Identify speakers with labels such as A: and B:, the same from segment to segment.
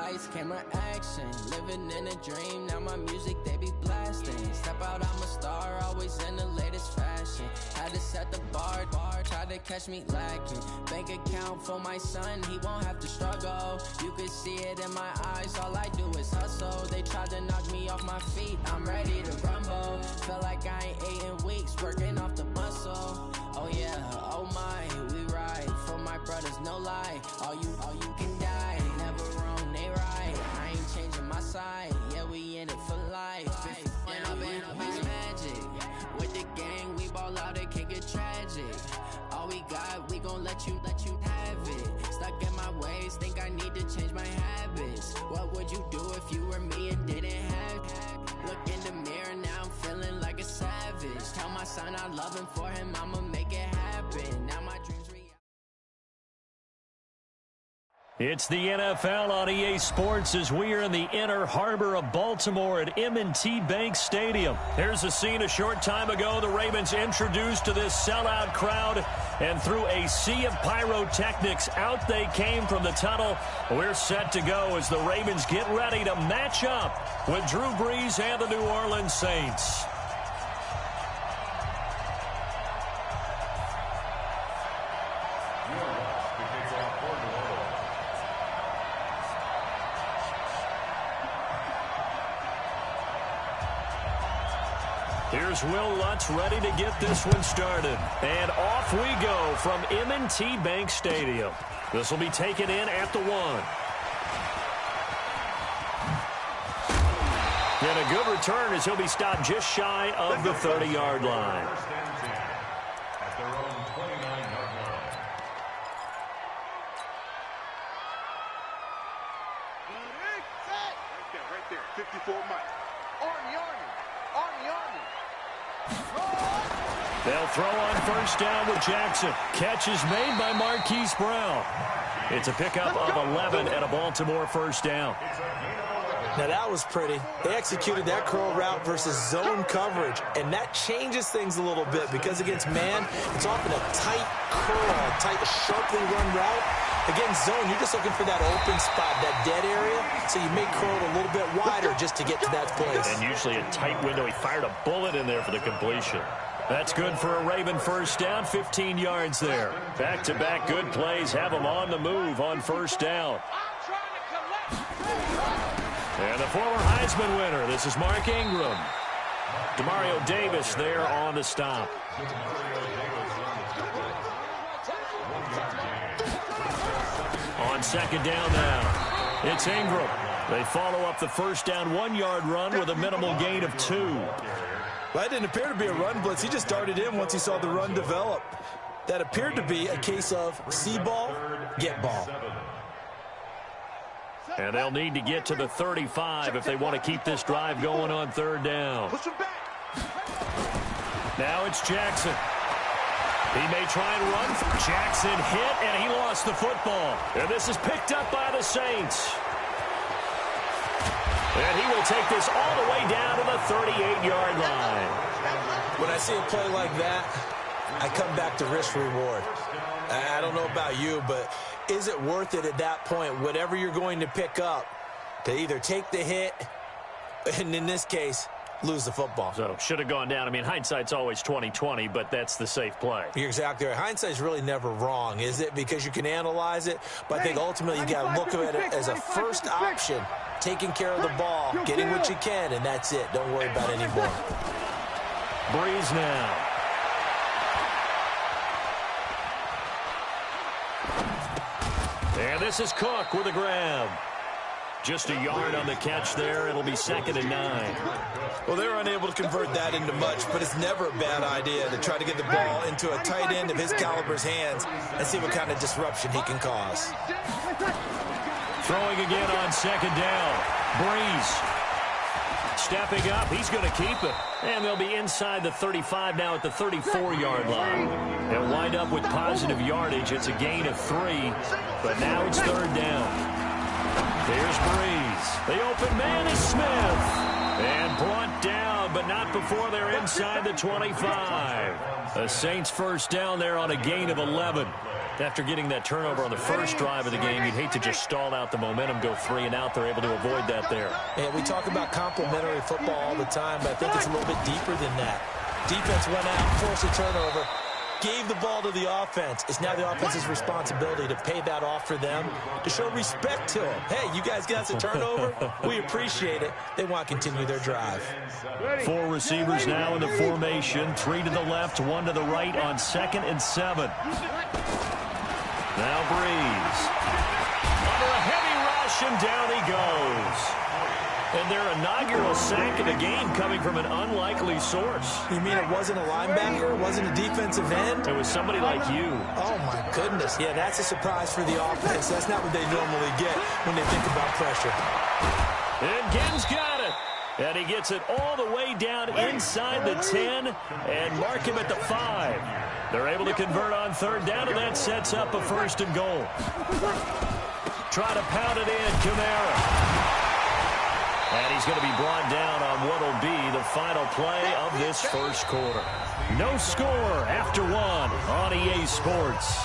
A: lights, camera action. Living in a dream, now my music they be blasting. Step out, I'm a star, always in the latest fashion. Had to set the bar, try to catch me lacking. Bank account for my son, he won't have to struggle. You can see it in my eyes, all I do is hustle. They tried to knock me off my feet, I'm ready to rumble. Felt like I ain't ate in weeks, working off the muscle. Oh yeah, oh my, we ride for my brothers, no lie. All you can die, never wrong, they right. I ain't changing my side, yeah, we in it for life. It's magic. With the gang, we ball out, it can get tragic. All we got, we gon' let you have it. Stuck in my ways, think I need to change my habits. What would you do if you were me and didn't have it? Look in the mirror, now I'm feeling like a savage. Tell my son I love him, for him I'ma make it happen. Now my dreams
B: It's the NFL on EA Sports as we are in the inner harbor of Baltimore at M&T Bank Stadium. Here's a scene a short time ago. The Ravens introduced to this sellout crowd, and through a sea of pyrotechnics, out they came from the tunnel. We're set to go as the Ravens get ready to match up with Drew Brees and the New Orleans Saints. Here's Will Lutz ready to get this one started. And off we go from M&T Bank Stadium. This will be taken in at the 1. And a good return as he'll be stopped just shy of the 30-yard line.
C: At their own 29-yard line. Right there, 54 Mike. Army.
B: They'll throw on first down with Jackson. Catch is made by Marquise Brown. It's a pickup of 11 and a Baltimore first down.
D: Now that was pretty. They executed that curl route versus zone coverage, and that changes things a little bit because against man, it's often a tight curl, tight, sharply run route. Against zone, you're just looking for that open spot, that dead area, so you may curl it a little bit wider just to get to that place.
B: And usually a tight window. He fired a bullet in there for the completion. That's good for a Raven first down, 15 yards there. Back-to-back good plays have them on the move on first down. And the former Heisman winner, this is Mark Ingram. Demario Davis there on the stop. On second down now, it's Ingram. They follow up the first down 1-yard run with a minimal gain of 2.
D: Well, that didn't appear to be a run blitz. He just darted in once he saw the run develop. That appeared to be a case of see ball, get ball.
B: And they'll need to get to the 35 if they want to keep this drive going on third down. Now it's Jackson. He may try and run. Jackson hit, and he lost the football. And this is picked up by the Saints. And he will take this all the way down to the 38-yard line.
D: When I see a play like that, I come back to risk-reward. I don't know about you, but is it worth it at that point, whatever you're going to pick up, to either take the hit, and in this case, lose the football?
B: So, should have gone down. I mean, hindsight's always 20/20, but that's the safe play.
D: You're exactly right. Hindsight's really never wrong, is it? Because you can analyze it, but I think ultimately you got to look at it as a first option, taking care of the ball, getting what you can, and that's it. Don't worry about it anymore.
B: Brees now. And this is Cook with a grab. Just a yard on the catch there. It'll be 2nd and 9.
D: Well, they were unable to convert that into much, but it's never a bad idea to try to get the ball into a tight end of his caliber's hands and see what kind of disruption he can cause.
B: Throwing again on 2nd down. Brees stepping up. He's going to keep it. And they'll be inside the 35 now at the 34-yard line. They'll wind up with positive yardage. It's a gain of 3, but now it's 3rd down. Here's Brees. The open man is Smith. And brought down, but not before they're inside the 25. The Saints first down there on a gain of 11. After getting that turnover on the first drive of the game, you'd hate to just stall out the momentum, go 3 and out. They're able to avoid that there.
D: And we talk about complementary football all the time, but I think it's a little bit deeper than that. Defense went out, forced a turnover, gave the ball to the offense. It's now the offense's responsibility to pay that off for them, to show respect to them. Hey, you guys got us a turnover. We appreciate it. They want to continue their drive.
B: 4 receivers now in the formation. 3 to the left, 1 to the right on 2nd and 7. Now Breeze. Under a heavy rush, and down he goes. And their inaugural sack of the game coming from an unlikely source.
D: You mean it wasn't a linebacker? It wasn't a defensive end?
B: It was somebody like you.
D: Oh, my goodness. Yeah, that's a surprise for the offense. That's not what they normally get when they think about pressure.
B: And Ginn's got it. And he gets it all the way down inside the 10 and mark him at the 5. They're able to convert on 3rd down, and that sets up a 1st and goal. Try to pound it in, Kamara. And he's going to be brought down on what will be the final play of this first quarter. No score after 1 on EA Sports.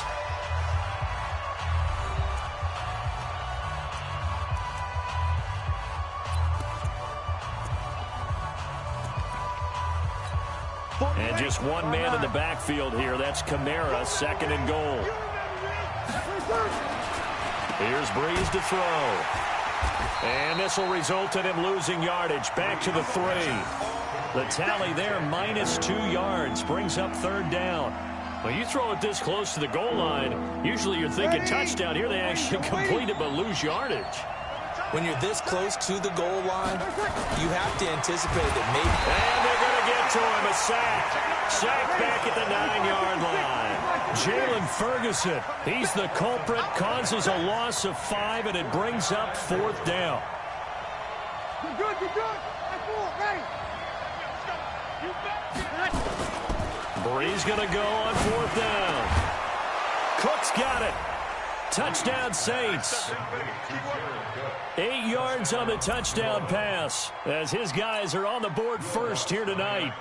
B: And just one man in the backfield here. That's Kamara, 2nd and goal. Here's Breeze to throw. And this will result in him losing yardage. Back to the 3. The tally there, -2 yards. Brings up 3rd down. When you throw it this close to the goal line, usually you're thinking touchdown. Here they actually complete it but lose yardage.
D: When you're this close to the goal line, you have to anticipate that maybe...
B: And they're going to get to him, a sack. Sack back at the 9-yard line. Jalen Ferguson, he's the culprit, causes a loss of 5, and it brings up 4th down.
E: You're good, you're good. That's cool, ready.
B: Breeze going to go on 4th down. Cook's got it. Touchdown Saints. 8 yards on the touchdown pass as his guys are on the board first here tonight.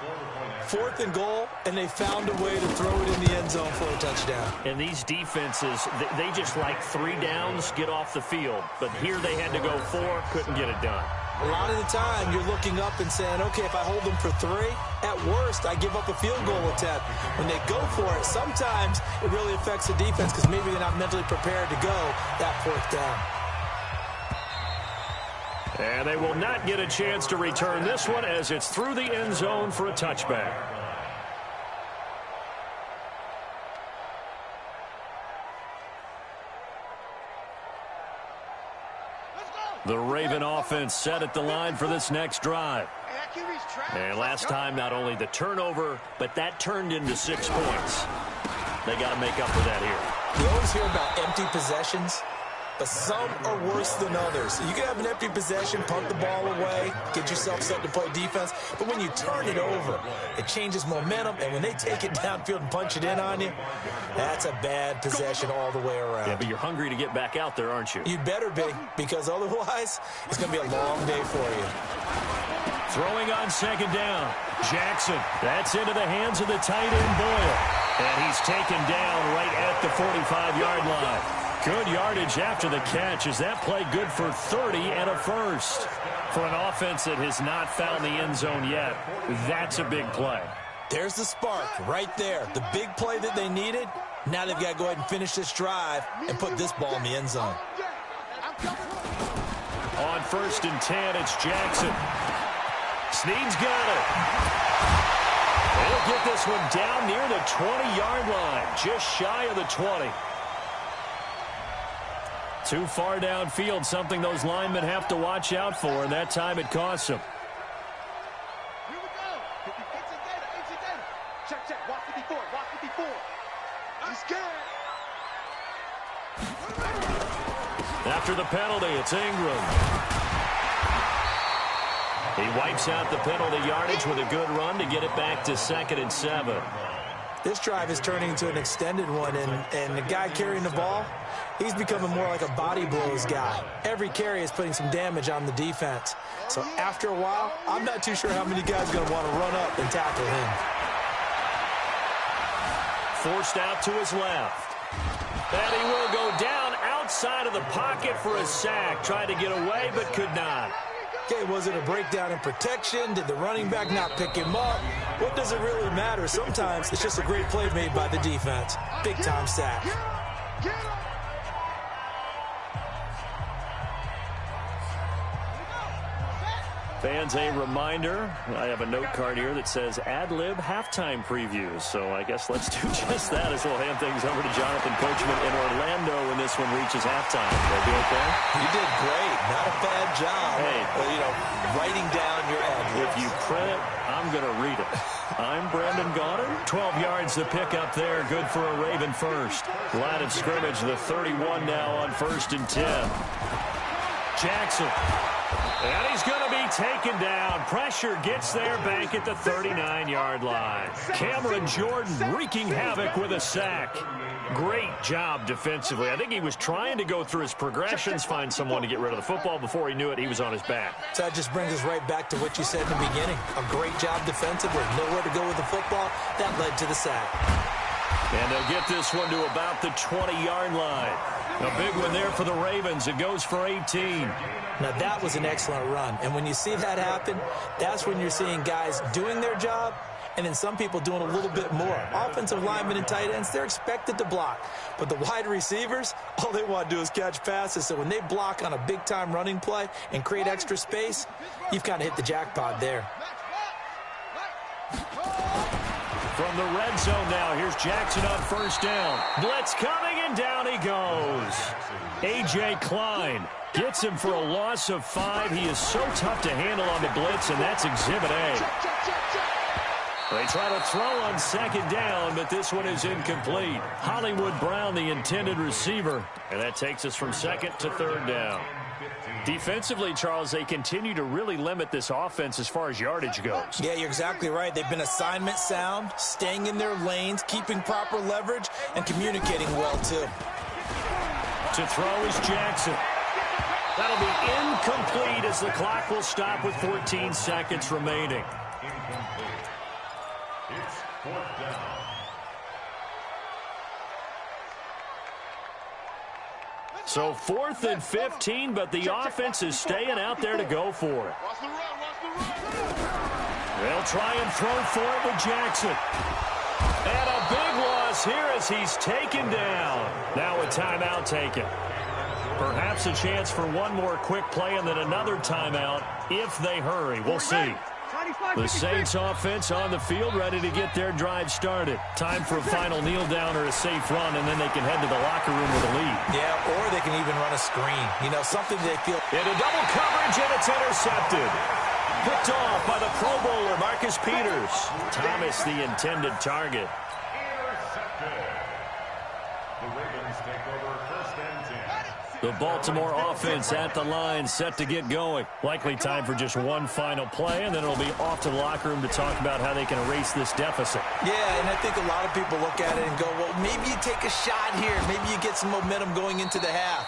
D: 4th and goal, and they found a way to throw it in the end zone for a touchdown.
B: And these defenses, they just like 3 downs, get off the field. But here they had to go 4, couldn't get it done.
D: A lot of the time, you're looking up and saying, okay, if I hold them for 3, at worst, I give up a field goal attempt. When they go for it, sometimes it really affects the defense because maybe they're not mentally prepared to go that 4th down.
B: And they will not get a chance to return this one as it's through the end zone for a touchback. The Raven offense set at the line for this next drive. And last time, not only the turnover, but that turned into 6 points. They got to make up for that here.
D: We always hear about empty possessions, but some are worse than others. You can have an empty possession, punt the ball away, get yourself set to play defense, but when you turn it over, it changes momentum, and when they take it downfield and punch it in on you, that's a bad possession all the way around.
B: Yeah, but you're hungry to get back out there, aren't you?
D: You better be, because otherwise, it's going to be a long day for you.
B: Throwing on 2nd down. Jackson, that's into the hands of the tight end Boyle. And he's taken down right at the 45-yard line. Good yardage after the catch. Is that play good for 30 and a 1st? For an offense that has not found the end zone yet, that's a big play.
D: There's the spark right there. The big play that they needed. Now they've got to go ahead and finish this drive and put this ball in the end zone.
B: On 1st and 10, it's Jackson. Snead's got it. They'll get this one down near the 20-yard line, just shy of the 20. Too far downfield, something those linemen have to watch out for, and that time it costs them.
E: Here we go. It's a data. Check, check. Watch 54. Watch 54. He's scared.
B: After the penalty, it's Ingram. He wipes out the penalty yardage with a good run to get it back to 2nd and 7.
D: This drive is turning into an extended one, and the guy carrying the ball, he's becoming more like a body blows guy. Every carry is putting some damage on the defense. So after a while, I'm not too sure how many guys are going to want to run up and tackle him.
B: Forced out to his left. And he will go down outside of the pocket for a sack. Tried to get away, but could not.
D: Okay, was it a breakdown in protection? Did the running back not pick him up? What does it really matter? Sometimes it's just a great play made by the defense. Big-time sack.
B: Fans, a reminder, I have a note card here that says ad-lib halftime previews. So I guess let's do just that as we'll hand things over to Jonathan Coachman in Orlando when this one reaches halftime. Will that be okay?
D: You did great. Not a bad job.
B: Hey.
D: Writing down your ad-libs.
B: If you print it, I'm going to read it. I'm Brandon Gaudin. 12 yards to pick up there. Good for a Raven first. Line of scrimmage, the 31 now on 1st and 10. Jackson. And he's going to be taken down. Pressure gets there back at the 39-yard line. Cameron Jordan wreaking havoc with a sack. Great job defensively. I think he was trying to go through his progressions, find someone to get rid of the football. Before he knew it, he was on his back.
D: So that just brings us right back to what you said in the beginning. A great job defensively. Nowhere to go with the football. That led to the sack.
B: And they'll get this one to about the 20-yard line. A big one there for the Ravens. It goes for 18.
D: Now, that was an excellent run. And when you see that happen, that's when you're seeing guys doing their job and then some people doing a little bit more. Offensive linemen and tight ends, they're expected to block. But the wide receivers, all they want to do is catch passes. So when they block on a big-time running play and create extra space, you've kind of hit the jackpot there.
B: From the red zone now, here's Jackson on 1st down. Blitz coming, and down he goes. A.J. Klein gets him for a loss of 5. He is so tough to handle on the blitz, and that's Exhibit A. They try to throw on 2nd down, but this one is incomplete. Hollywood Brown, the intended receiver, and that takes us from 2nd to 3rd down. Defensively, Charles, they continue to really limit this offense as far as yardage goes.
D: Yeah, you're exactly right. They've been assignment sound, staying in their lanes, keeping proper leverage, and communicating well, too.
B: To throw is Jackson. That'll be incomplete as the clock will stop with 14 seconds remaining.
C: It's 4th down.
B: So 4th and 15, but the offense is staying out there to go for it. They'll try and throw for it with Jackson. And a big loss here as he's taken down. Now a timeout taken. Perhaps a chance for one more quick play and then another timeout if they hurry. We'll see. The Saints offense on the field, ready to get their drive started. Time for a final kneel down or a safe run, and then they can head to the locker room with a lead.
D: Yeah, or they can even run a screen. You know, something they feel.
B: Into double coverage, and it's intercepted. Picked off by the Pro Bowler, Marcus Peters. Thomas, the intended target.
C: Intercepted. The Ravens take over 1st and 10.
B: The Baltimore offense at the line, set to get going. Likely time for just one final play, and then it'll be off to the locker room to talk about how they can erase this deficit.
D: Yeah, and I think a lot of people look at it and go, well, maybe you take a shot here. Maybe you get some momentum going into the half.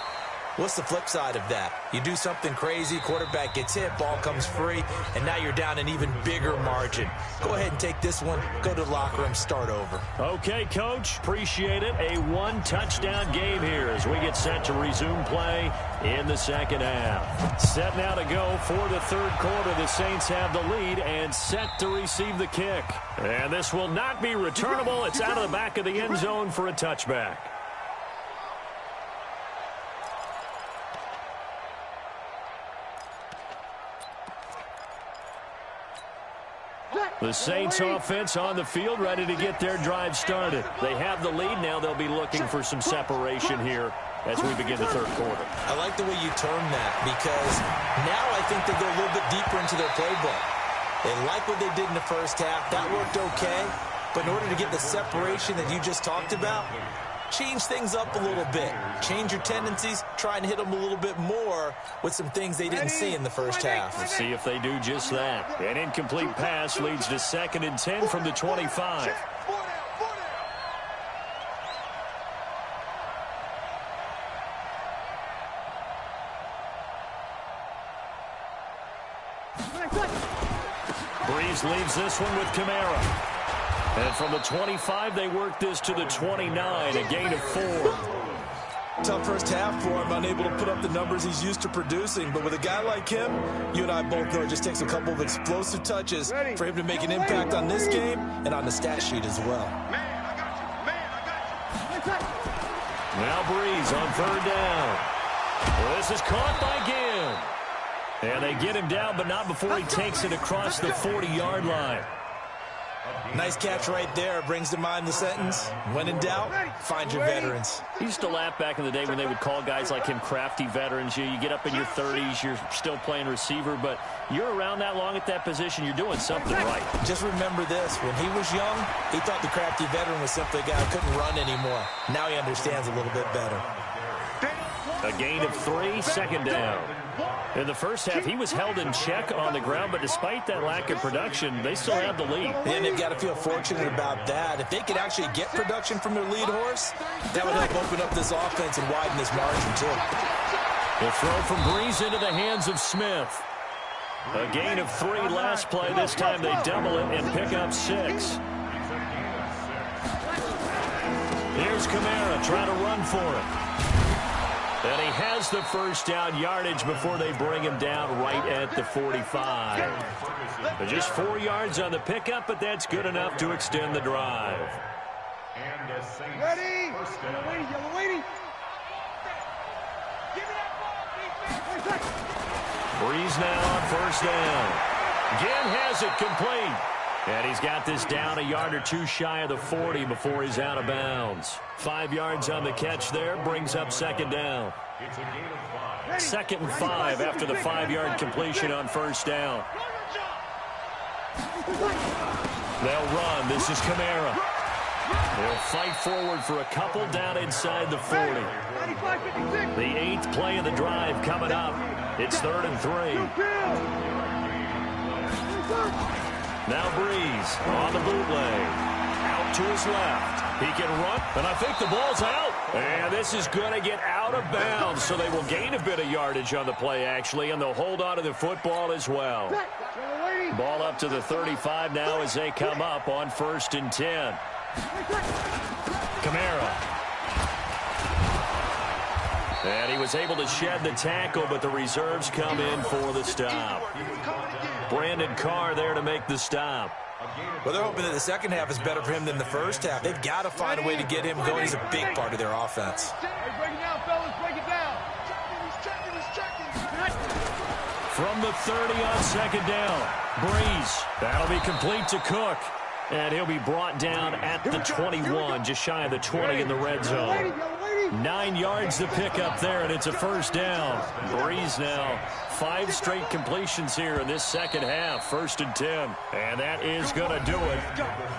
D: What's the flip side of that? You do something crazy, quarterback gets hit, ball comes free, and now you're down an even bigger margin. Go ahead and take this one, go to the locker room, start over.
B: Okay, Coach, appreciate it. A one-touchdown game here as we get set to resume play in the 2nd half. Set now to go for the 3rd quarter. The Saints have the lead and set to receive the kick. And this will not be returnable. It's out of the back of the end zone for a touchback. The Saints offense on the field, ready to get their drive started. They have the lead. Now they'll be looking for some separation here as we begin the 3rd quarter.
D: I like the way you term that because now I think they go a little bit deeper into their playbook. They like what they did in the 1st half. That worked okay. But in order to get the separation that you just talked about, change things up a little bit. Change your tendencies. Try and hit them a little bit more with some things they didn't see in the 1st half.
B: We'll see if they do just that. An incomplete pass leads to 2nd and 10 from the 25. Breeze leaves this one with Kamara. And from the 25, they work this to the 29, a gain of 4.
D: Tough first half for him, unable to put up the numbers he's used to producing. But with a guy like him, you and I both know it just takes a couple of explosive touches for him to make an impact on this game and on the stat sheet as well.
B: Now Breeze on 3rd down. Well, this is caught by Ginn. And they get him down, but not before he takes it across the 40-yard line.
D: Nice catch right there. Brings to mind the sentence, when in doubt, find your veterans.
B: He used to laugh back in the day when they would call guys like him crafty veterans. You get up in your 30s, you're still playing receiver, but you're around that long at that position, you're doing something right.
D: Just remember this. When he was young, he thought the crafty veteran was simply a guy who couldn't run anymore. Now he understands a little bit better.
B: A gain of 3, 2nd down. In the first half, he was held in check on the ground, but despite that lack of production, they still have the lead.
D: And they've got to feel fortunate about that. If they could actually get production from their lead horse, that would help open up this offense and widen this margin, too.
B: The throw from Breeze into the hands of Smith. A gain of 3 last play. This time they double it and pick up 6. Here's Kamara trying to run for it. And he has the first down yardage before they bring him down right at the 45. But just 4 yards on the pickup, but that's good enough to extend the drive.
C: And the Saints
E: Ready?
C: first
E: Yellow
C: down.
E: lady, yellow lady. Give me that ball, defense.
B: Breeze now on 1st down. Ginn has it complete. And he's got this down a yard or 2 shy of the 40 before he's out of bounds. 5 yards on the catch there, brings up 2nd down.
C: It's a gain of 5.
B: 2nd and 5 after the 5-yard completion on 1st down. They'll run. This is Kamara. They'll fight forward for a couple down inside the 40. The 8th play of the drive coming up. It's 3rd and 3. Now Breeze on the bootleg. Out to his left. He can run, and I think the ball's out. And this is going to get out of bounds, so they will gain a bit of yardage on the play, actually, and they'll hold on to the football as well. Ball up to the 35 now as they come up on 1st and 10. Kamara. And he was able to shed the tackle, but the reserves come in for the stop. Brandon Carr there to make the stop.
D: Well, they're hoping that the second half is better for him than the first half. They've got to find a way to get him going. He's a big part of their offense.
E: Hey, break it down, fellas. Break it down.
B: From the 30 on 2nd down. Breeze. That'll be complete to Cook. And he'll be brought down at the 21, just shy of the 20 in the red zone. 9 yards to pick up there, and it's a 1st down. Breeze now, 5 straight completions here in this second half, 1st and 10. And that is going to do it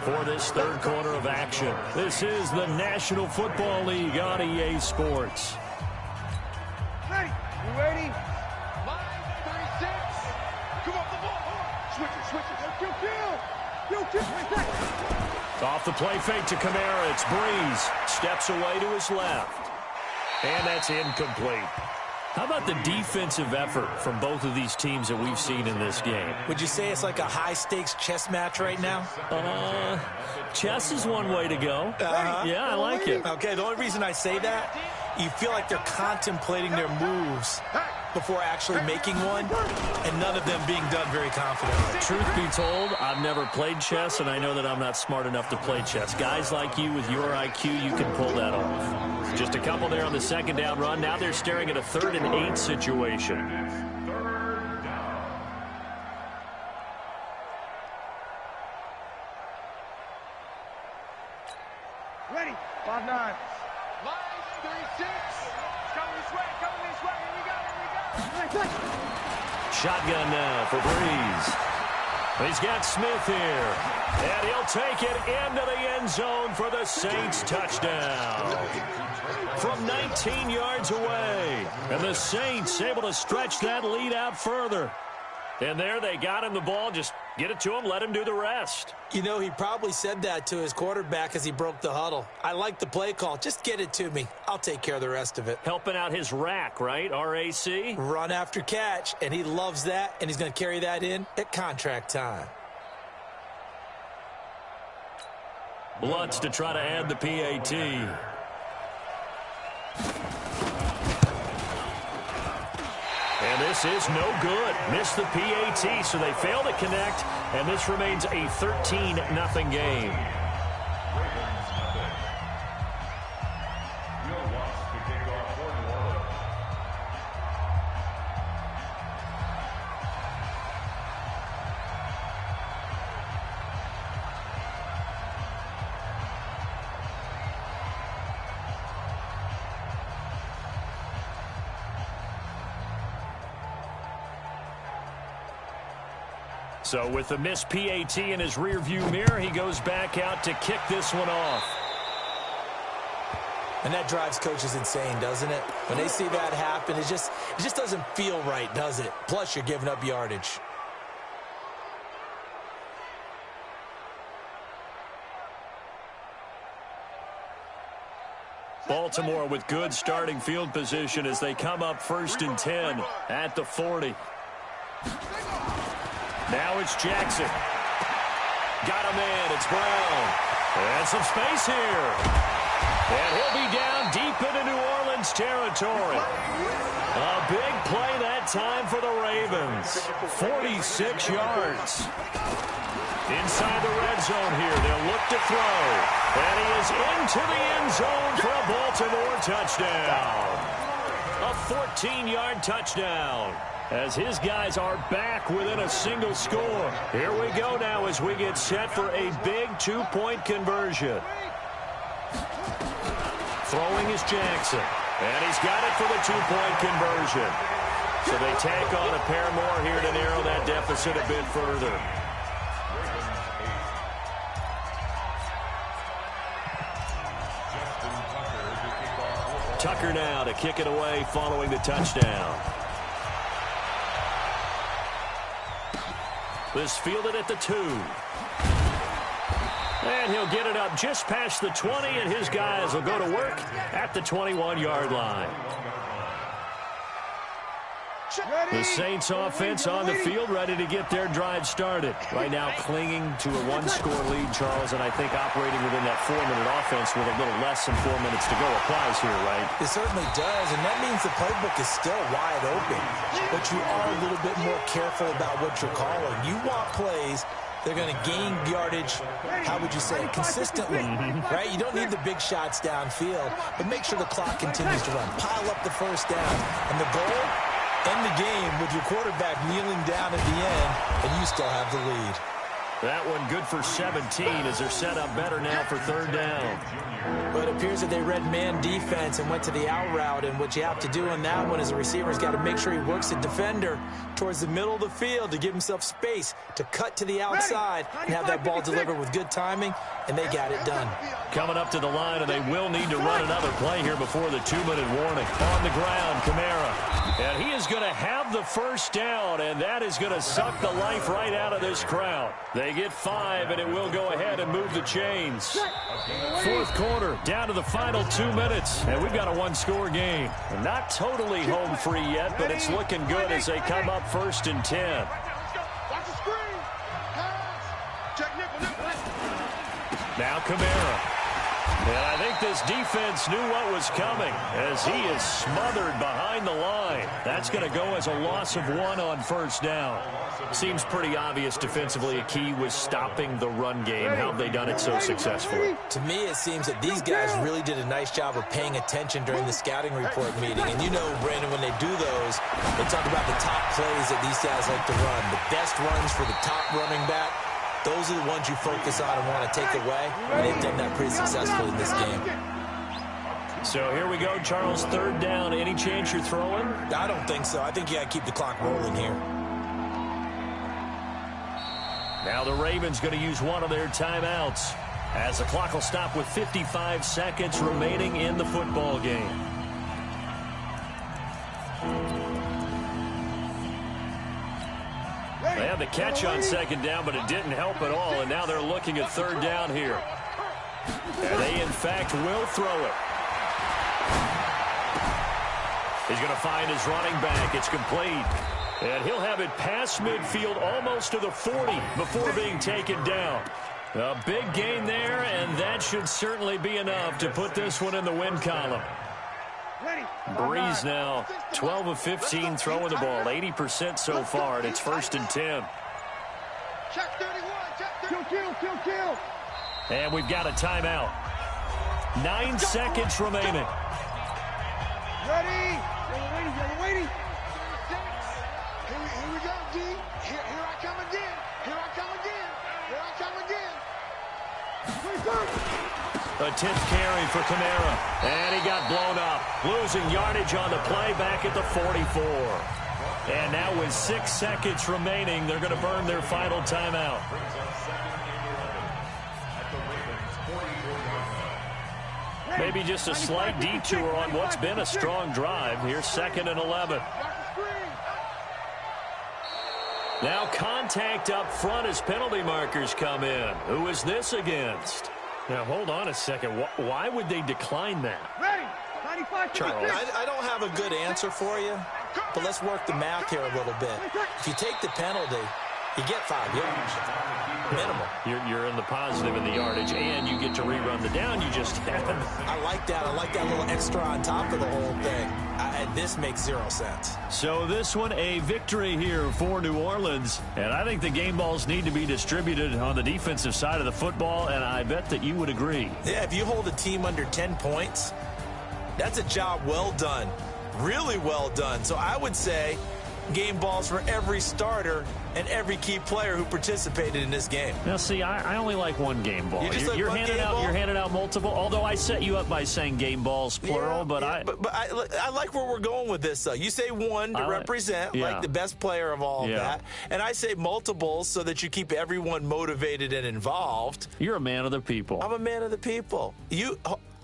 B: for this 3rd quarter of action. This is the National Football League on EA Sports.
E: Ready? You ready? Line 36. Come off the ball. Switch it, switch it. Yo, kill.
B: Off the play fake to Kamara. It's Breeze. Steps away to his left. And that's incomplete. How about the defensive effort from both of these teams that we've seen in this game?
D: Would you say it's like a high-stakes chess match right now?
B: Chess is one way to go. Yeah, I like it.
D: Okay, the only reason I say that, you feel like they're contemplating their moves before actually making one, and none of them being done very confidently.
B: Truth be told, I've never played chess, and I know that I'm not smart enough to play chess. Guys like you with your IQ, you can pull that off. Just a couple there on the 2nd down run. Now they're staring at a 3rd and 8 situation.
E: Ready? 5-9. Line 36. Coming this way, coming this way. Here we go, here we go.
B: Shotgun now for Breeze. He's got Smith here. And he'll take it into the end zone for the Saints touchdown. From 19 yards away. And the Saints able to stretch that lead out further. And there they got him the ball. Just get it to him, let him do the rest.
D: You know, he probably said that to his quarterback as he broke the huddle. I like the play call. Just get it to me. I'll take care of the rest of it.
B: Helping out his rack, right? R-A-C?
D: Run after catch, and he loves that, and he's going to carry that in at contract time.
B: Lutz to try to add the PAT. And this is no good. Missed the PAT, so they fail to connect, and this remains a 13-0 game. So with the missed PAT in his rearview mirror, he goes back out to kick this one off.
D: And that drives coaches insane, doesn't it? When they see that happen, it just doesn't feel right, does it? Plus, you're giving up yardage.
B: Baltimore with good starting field position as they come up 1st and 10 at the 40. Now it's Jackson. Got him in. It's Brown. And some space here. And he'll be down deep into New Orleans territory. A big play that time for the Ravens. 46 yards. Inside the red zone here. They'll look to throw. And he is into the end zone for a Baltimore touchdown. A 14-yard touchdown. As his guys are back within a single score. Here we go now as we get set for a big 2-point conversion. Throwing is Jackson. And he's got it for the 2-point conversion. So they tack on a pair more here to narrow that deficit a bit further. Tucker now to kick it away following the touchdown. This fielded at the 2. And he'll get it up just past the 20, and his guys will go to work at the 21-yard line. The Saints offense on the field, ready to get their drive started. Right now clinging to a 1-score lead, Charles, and I think operating within that 4-minute offense with a little less than 4 minutes to go applies here, right?
D: It certainly does, and that means the playbook is still wide open. But you are a little bit more careful about what you're calling. You want plays they're going to gain yardage, how would you say it, consistently, right? You don't need the big shots downfield, but make sure the clock continues to run. Pile up the first down, and the goal, end the game with your quarterback kneeling down at the end, and you still have the lead.
B: That one good for 17 as they're set up better now for 3rd down.
D: But it appears that they read man defense and went to the out route, and what you have to do on that one as a receiver is got to make sure he works the defender towards the middle of the field to give himself space to cut to the outside and have that ball delivered with good timing, and they got it done.
B: Coming up to the line, and they will need to run another play here before the 2-minute warning. On the ground, Kamara. And he is going to have the first down, and that is going to suck the life right out of this crowd. They get 5, and it will go ahead and move the chains. 4th quarter, down to the final 2 minutes, and we've got a 1-score game. Not totally home free yet, but it's looking good as they come up 1st and 10. Now Kamara. And I think this defense knew what was coming as he is smothered behind the line. That's going to go as a loss of 1 on 1st down. Seems pretty obvious defensively a key was stopping the run game. How have they done it so successfully?
D: To me, it seems that these guys really did a nice job of paying attention during the scouting report meeting. And you know, Brandon, when they do those, they talk about the top plays that these guys like to run. The best runs for the top running back. Those are the ones you focus on and want to take away, and they've done that pretty successfully in this game.
B: So here we go, Charles, 3rd down. Any chance you're throwing?
D: I don't think so. I think you got to keep the clock rolling here.
B: Now the Ravens going to use one of their timeouts as the clock will stop with 55 seconds remaining in the football game. They had the catch on 2nd down, but it didn't help at all, and now they're looking at 3rd down here. And they, in fact, will throw it. He's going to find his running back. It's complete. And he'll have it past midfield almost to the 40 before being taken down. A big gain there, and that should certainly be enough to put this one in the win column. Breeze now 12 of 15 throwing the ball, 80% so far, and it's 1st and 10.
E: Check 31, check 31. Kill.
B: And we've got a timeout. 9 seconds remaining.
E: Ready? You're waiting. Here we go, D. Here I come again.
B: A 10th carry for Kamara. And he got blown up. Losing yardage on the play back at the 44. And now with 6 seconds remaining, they're going to burn their final timeout. Maybe just a slight detour on what's been a strong drive. Here's 2nd and 11. Now contact up front as penalty markers come in. Who is this against? Now, hold on a second. Why would they decline that?
E: Ready? 95.
D: Charles, I don't have a good answer for you, but let's work the math here a little bit. If you take the penalty, you get 5 yards. Minimum.
B: You're in the positive in the yardage, and you get to rerun the down you just had.
D: I like that. I like that little extra on top of the whole thing. This makes 0 sense.
B: So this one, a victory here for New Orleans. And I think the game balls need to be distributed on the defensive side of the football, and I bet that you would agree.
D: Yeah, if you hold a team under 10 points, that's a job well done. Really well done. So I would say game balls for every starter and every key player who participated in this game.
B: Now, see, I only like one game ball. You're handing out multiple, although I set you up by saying game balls, plural. But
D: I like where we're going with this, though. You say one to represent, like the best player of all of that. And I say multiples so that you keep everyone motivated and involved.
B: You're a man of the people.
D: I'm a man of the people.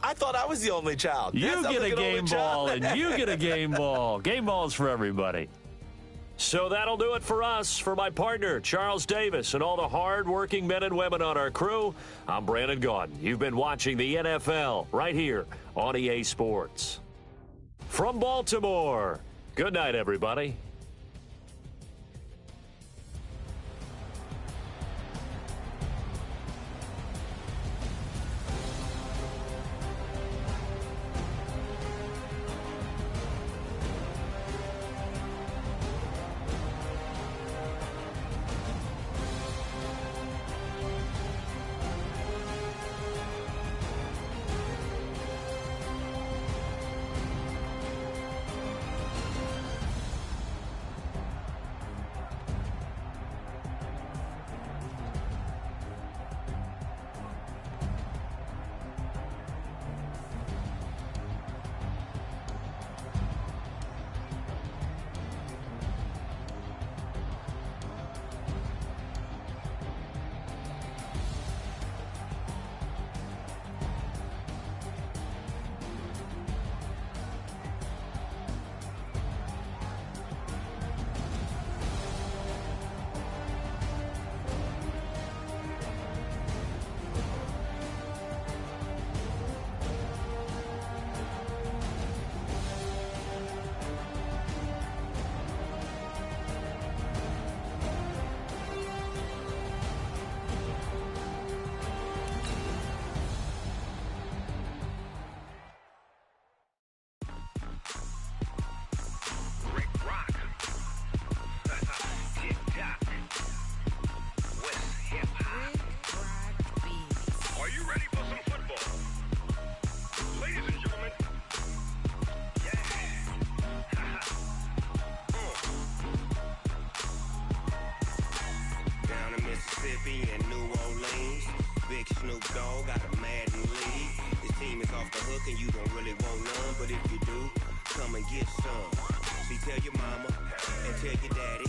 D: I thought I was the only child.
B: You get a game ball, and you get a game ball. Game balls for everybody. So that'll do it for us. For my partner, Charles Davis, and all the hard-working men and women on our crew, I'm Brandon Gaudin. You've been watching the NFL right here on EA Sports. From Baltimore, good night, everybody.
F: Mississippi and New Orleans. Big Snoop Dogg got a Madden league. His team is off the hook and you don't really want none, but if you do, come and get some. See, tell your mama and tell your daddy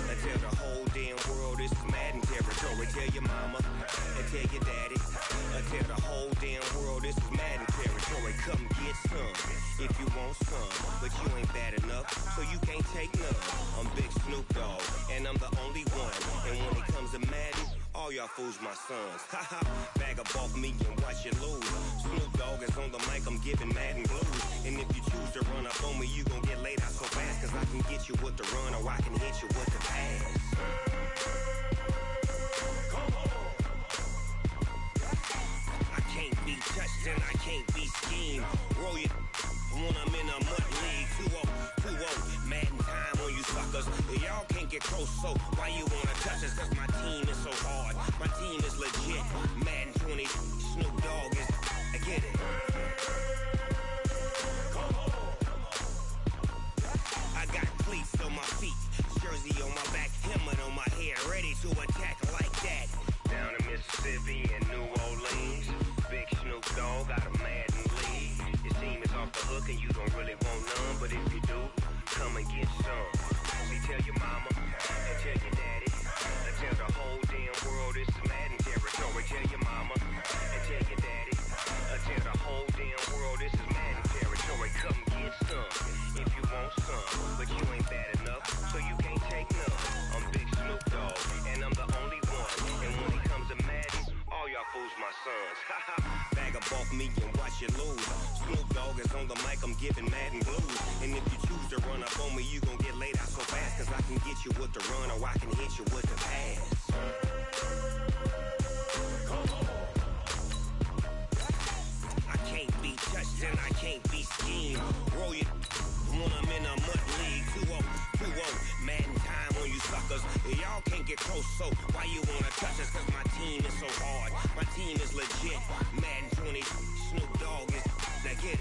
F: and tell the whole damn world this is Madden territory. Tell your mama and tell your daddy and tell the whole damn world this is Madden territory. Come get some if you want some, but you ain't bad enough, so you can't take none. I'm Big Snoop Dogg and I'm the only one, and when it comes to Madden, all y'all fools my sons. Haha, bag up off me and watch you lose. Snoop Dogg is on the mic, I'm giving Madden blues. And if you choose to run up on me, you gon' get laid out so fast, cause I can get you with the run or I can hit you with the pass. Come on. be touched and I can't be schemed. Roll your when I'm in a mud league. 2-0, Madden time on you suckers. Y'all can't get close, so why you wanna touch us? Cause my team is so hard. My team is legit. Madden 20, Snoop Dogg is, I get it. I got cleats on my feet, jersey on my back, helmet on my head, ready to attack like that. Down in Mississippi and New Orleans, big Snoop Dogg got a Madden league. Your team is off the hook and you don't really want none, but if you do, come and get some. See, tell your mama and tell your daddy, and tell the whole damn world this is Madden territory. Tell your mama and tell your daddy, and tell the whole damn world this is Madden territory. Come get some if you want some, but you ain't bad enough, so you can't take none. I'm big Snoop Dogg, and I'm the only one. And when it comes to Madden, all y'all fools my sons. Bag a bulk me and watch you lose. Snoop Dogg is on the mic, I'm giving Madden blues. And if you choose to run up on me, you gon' get laid out so fast. Cause I can get you with the run or I can hit you with the pass. I can't be touched and I can't be schemed. Roll your when I'm in a mud league. 2-0, Madden time on you suckers. Y'all can't get close, so why you wanna touch us? Cause my team is so hard. My team is legit. Madden 20, Snoop Dogg is, now get it.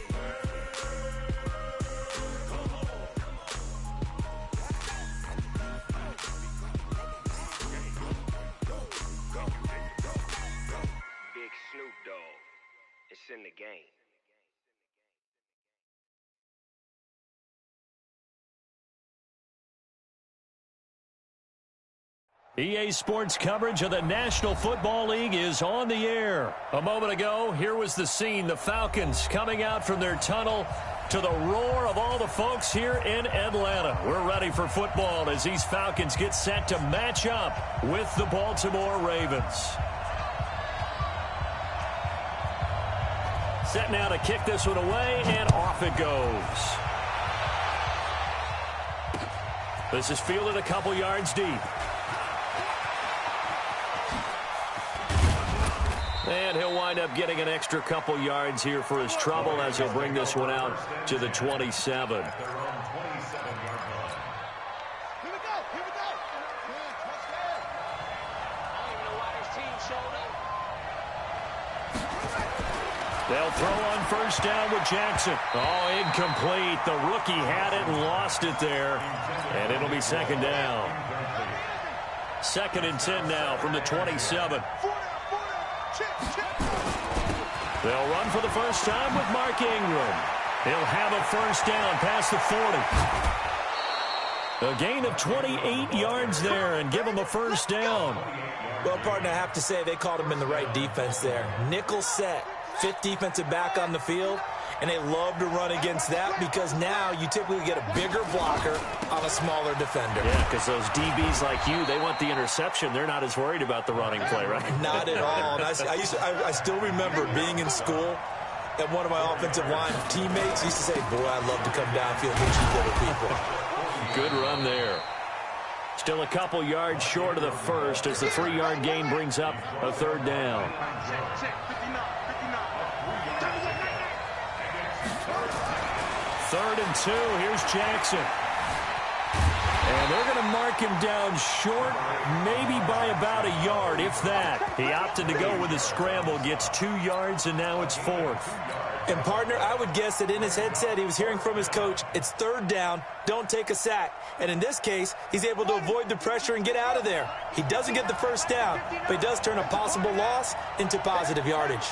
F: Big Snoop Dogg, it's in the game.
B: EA Sports coverage of the National Football League is on the air. A moment ago, here was the scene. The Falcons coming out from their tunnel to the roar of all the folks here in Atlanta. We're ready for football as these Falcons get set to match up with the Baltimore Ravens. Set now to kick this one away, and off it goes. This is fielded a couple yards deep. And he'll wind up getting an extra couple yards here for his trouble as he'll bring this one out to the 27. They'll throw on first down with Jackson. Oh, incomplete. The rookie had it and lost it there. And it'll be second down. 2nd and 10 now from the 27. They'll run for the first time with Mark Ingram. He'll have a first down past the 40. A gain of 28 yards there and give him a first down.
D: Well, partner, I have to say they called him in the right defense there. Nickel set, 5th defensive back on the field, and they love to run against that because now you typically get a bigger blocker on a smaller defender.
B: Yeah, because those DBs like you, they want the interception. They're not as worried about the running play, right?
D: Not at all. And I still remember being in school, and one of my offensive line teammates used to say, boy, I'd love to come downfield and hit you little people.
B: Good run there. Still a couple yards short of the first as the 3-yard gain brings up a third down. 3rd and 2. Here's Jackson. And they're going to mark him down short, maybe by about a yard, if that. He opted to go with a scramble, gets 2 yards, and now it's 4th.
D: And, partner, I would guess that in his headset he was hearing from his coach, it's 3rd down, don't take a sack. And in this case, he's able to avoid the pressure and get out of there. He doesn't get the first down, but he does turn a possible loss into positive yardage.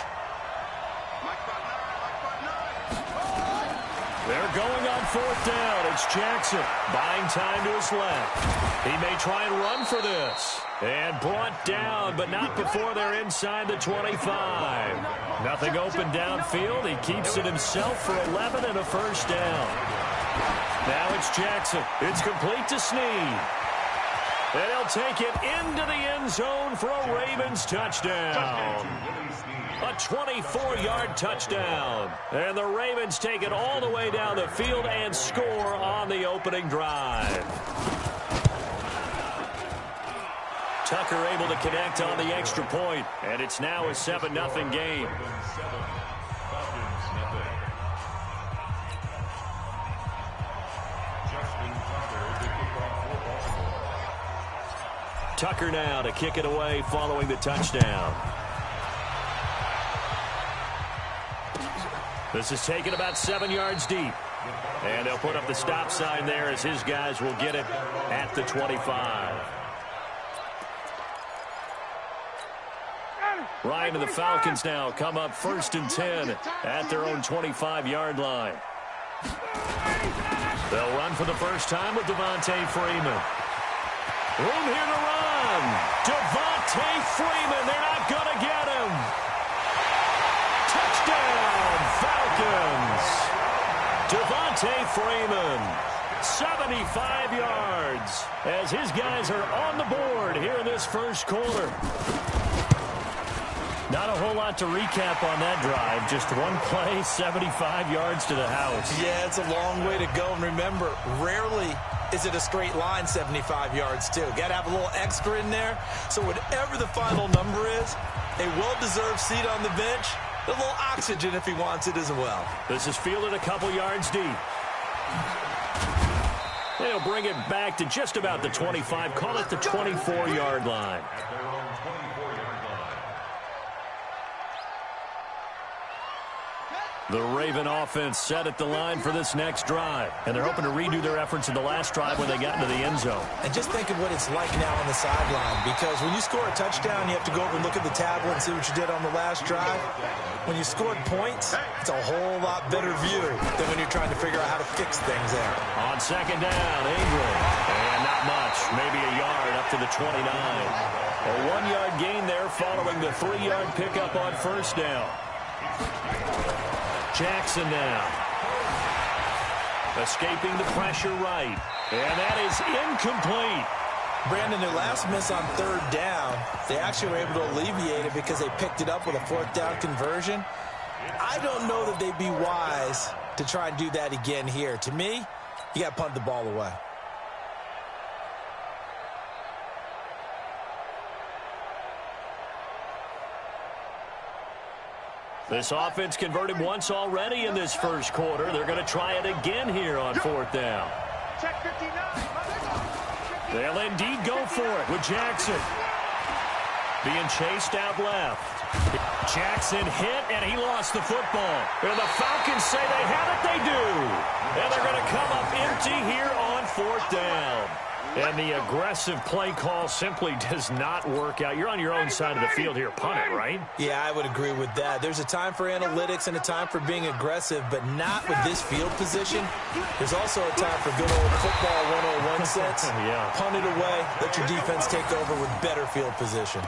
B: They're going on 4th down. It's Jackson buying time to his left. He may try and run for this. And brought down, but not before they're inside the 25. Nothing open downfield. He keeps it himself for 11 and a first down. Now it's Jackson. It's complete to Snead. And he'll take it into the end zone for a Ravens touchdown. A 24-yard touchdown. And the Ravens take it all the way down the field and score on the opening drive. Tucker able to connect on the extra point, and it's now a 7-0 game. Tucker now to kick it away following the touchdown. This is taken about 7 yards deep. And they'll put up the stop sign there as his guys will get it at the 25. Ryan and the Falcons now come up 1st and 10 at their own 25-yard line. They'll run for the first time with Devontae Freeman. Room here to run. Devontae Freeman. They're not going to get him. Touchdown, Falcons. Devontae Freeman, 75 yards, as his guys are on the board here in this first quarter. Not a whole lot to recap on that drive. Just one play, 75 yards to the house. Yeah, it's a long way to go. And remember, rarely is it a straight line 75 yards, too. Got to have a little extra in there. So whatever the final number is, a well-deserved seat on the bench, a little oxygen if he wants it as well. This is fielded a couple yards deep. They'll bring it back to just about the 25. Call it the 24-yard line. The Raven offense set at the line for this next drive. And they're hoping to redo their efforts in the last drive when they got into the end zone. And just think of what it's like now on the sideline. Because when you score a touchdown, you have to go over and look at the tablet and see what you did on the last drive. When you scored points, it's a whole lot better view than when you're trying to figure out how to fix things there. On second down, Ingram. And not much. Maybe a yard up to the 29. A 1-yard gain there following the 3-yard pickup on first down. Jackson now. Escaping the pressure right. And that is incomplete. Brandon, their last miss on 3rd down, they actually were able to alleviate it because they picked it up with a 4th down conversion. I don't know that they'd be wise to try and do that again here. To me, you got to punt the ball away. This offense converted once already in this first quarter. They're going to try it again here on 4th down. They'll indeed go for it with Jackson. Being chased out left. Jackson hit, and he lost the football. And the Falcons say they have it, they do. And they're going to come up empty here on 4th down. And the aggressive play call simply does not work out. You're on your own side of the field here. Punt it, right? Yeah, I would agree with that. There's a time for analytics and a time for being aggressive, but not with this field position. There's also a time for good old football 101 sense. Yeah. Punt it away. Let your defense take over with better field position.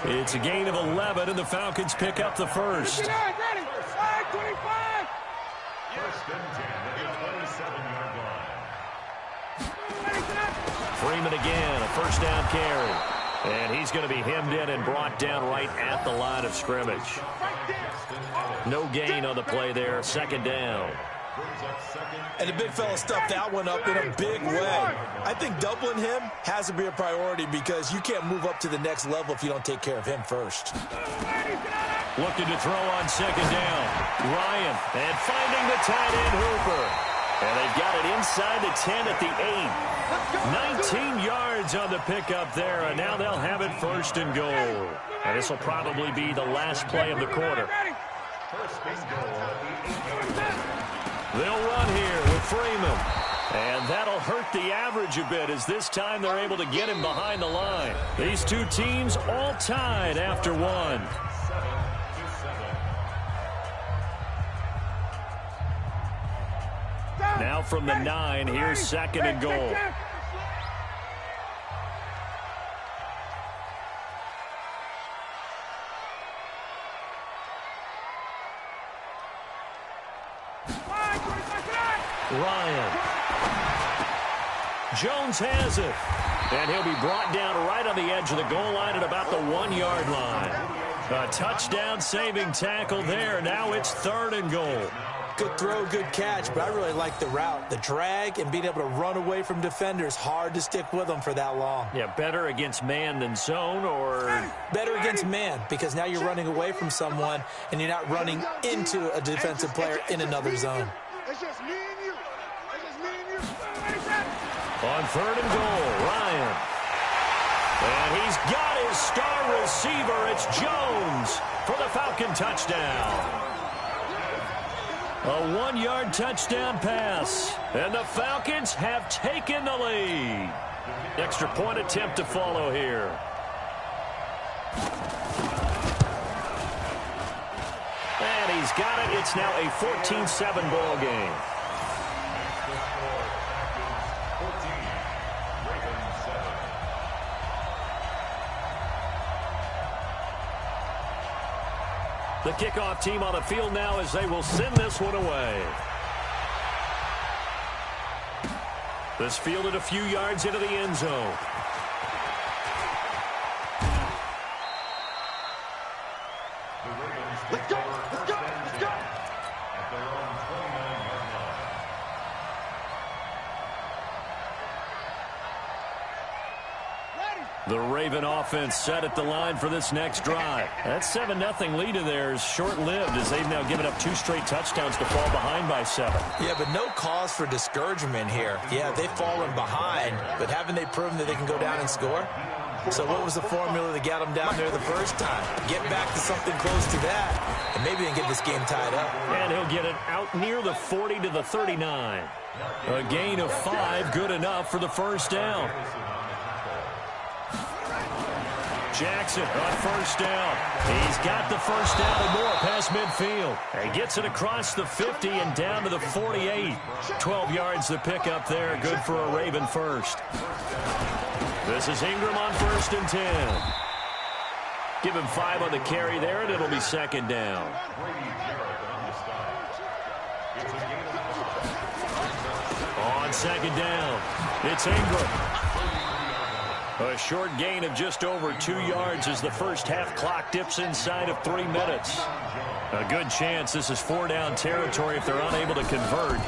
B: It's a gain of 11, and the Falcons pick up the first.
C: 25. First and 10 at the 27-yard line.
B: Freeman again, a first down carry. And he's going to be hemmed in and brought down right at the line of scrimmage. No gain on the play there, 2nd down.
D: And the big fella stuffed that one up in a big way. I think doubling him has to be a priority because you can't move up to the next level if you don't take care of him first.
B: Looking to throw on 2nd down. Ryan, and finding the tight end Hooper. And they've got it inside the 10 at the 8. 19 yards on the pickup there, and now they'll have it 1st and goal. And this will probably be the last play of the quarter. They'll run here with Freeman. And that'll hurt the average a bit as this time they're able to get him behind the line. These two teams all tied after one. Now from the 9, here's 2nd and goal. Ryan. Jones has it. And he'll be brought down right on the edge of the goal line at about the 1-yard line. A touchdown saving tackle there. Now it's 3rd and goal.
D: Good throw, good catch, but I really like the route. The drag and being able to run away from defenders, hard to stick with them for that long.
B: Yeah, better against man than zone, or?
D: Better against man, because now you're running away from someone and you're not running into a defensive player in another zone.
E: It's just me and you. It's just me and you.
B: On 3rd and goal, Ryan. And he's got his star receiver. It's Jones for the Falcon touchdown. A 1-yard touchdown pass. And the Falcons have taken the lead. Extra point attempt to follow here. And he's got it. It's now a 14-7 ball game. The kickoff team on the field now as they will send this one away. This fielded a few yards into the end zone.
E: Let's go. Let's go. Let's go.
C: At their own 29-yard line.
B: The Raven offense set at the line for this next drive. That 7-0 lead of theirs short-lived as they've now given up 2 straight touchdowns to fall behind by 7.
D: Yeah, but no cause for discouragement here. Yeah, they've fallen behind, but haven't they proven that they can go down and score? So what was the formula that got them down there the first time? Get back to something close to that, and maybe they can get this game tied up.
B: And he'll get it out near the 40 to the 39. A gain of 5, good enough for the first down. Jackson on first down. He's got the first down and more past midfield. He gets it across the 50 and down to the 48. 12 yards to pick up there. Good for a Raven first. This is Ingram on 1st and 10. Give him 5 on the carry there, and it'll be 2nd down. On 2nd down, it's Ingram. A short gain of just over 2 yards as the first half clock dips inside of 3 minutes. A good chance this is 4-down territory if they're unable to convert.